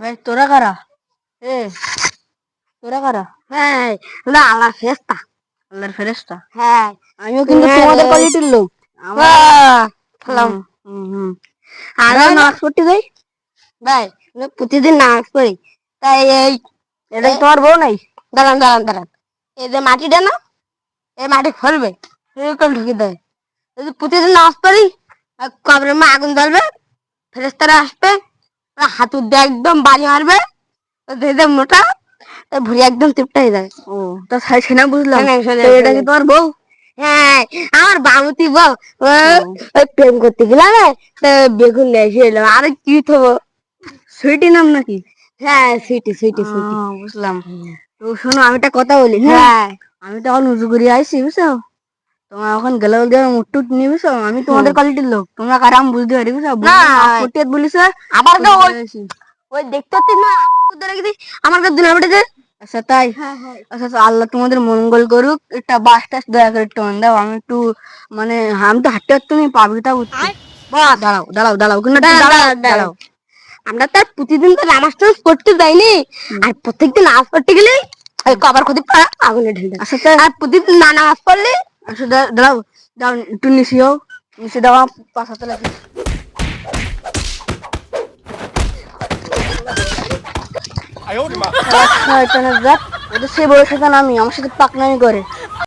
ভাই তোরা কারা? এ তোরা কারা? হ্যাঁ না আল্লাহ ফেরেশতা। আল্লাহর ফেরেশতা? হ্যাঁ আমিও কিন্তু তোমাদের কোয়ালিটির লোক। আমার সালাম। আরে আরে নাচ করতে যাই। ভাই আমি প্রতিদিন নামাজ পড়ি, তাই এটা কি তোমার বউ নাই? দাঁড়ান দাঁড়ান দাঁড়ান, এই যে মাটিটা না, এই মাটি ফেলবে, এরকম ঢুকে দেয়। যদি প্রতিদিন নামাজ পড়ি আর কবরের মা আগুন জ্বলবে, ফেরেশতারা আসবে, ওরা হাতুর দিয়ে একদম বাড়ি মারবে, যে মোটা তার ভুঁড়ি একদম তৃপ্ত হয়ে যাবে। ও তা সেনা বুঝলাম। শোনেন, শোনেন, তো এটা কি শোনেন। তোমার বউ? হ্যাঁ আমার বামুতি বউ, ওই প্রেম করতে গেলাম, তো বেগুন নিয়ে এসে এলাম, আরে কি থবো। সুইটি নাম নাকি? হ্যাঁ সুইটি সুইটি সুইটি। বুঝলাম। তো শোনো আমি একটা কথা বলি, হ্যাঁ? হ্যাঁ আমি তো এখন উজু করে আইছি বুঝছো। তোমার এখন গেলে বলতে মুট্টুট নিয়ে বুঝছো, আমি তোমাদের কোয়ালিটির লোক, তোমরা কারা আমি বুঝতে পারি বুঝছো। না করতে বলিস আবার তো ওই দেখতে হচ্ছে না, আমার কাছে দিন বেড়েছে। আচ্ছা তাই? আচ্ছা আচ্ছা, আল্লাহ তোমাদের মঙ্গল করুক। একটা বাস টাস দয়া করে একটু আন দাও, আমি একটু মানে আমি তো হাঁটতে হাঁটতে নেই পাবিটা উঠছি। বস দাঁড়াও দাঁড়াও দাঁড়াও কিন্তু একটু দাঁড়াও, দাঁড়াও দাঁড়াও, দাঁড়াও। দাঁড়াও। আমরা তো আর প্রতিদিন তো নামাজ টামাজ করতে যাইনি, আর প্রত্যেকদিন নামাজ পড়তে গেলে ওই কবার ক্ষতি পাড়া আগুনে ঢেলে, আচ্ছা তাই? আর প্রতিদিন না নামাজ পড়লে আচ্ছা দাঁড়াও দাঁড়াও একটু নিচে হও, নিচে দাও পাঁচ হাতে লাগে। শয়তানের জাত, ওদের সেই বড় শয়তান আমি, আমার সাথে পাকনামি করে।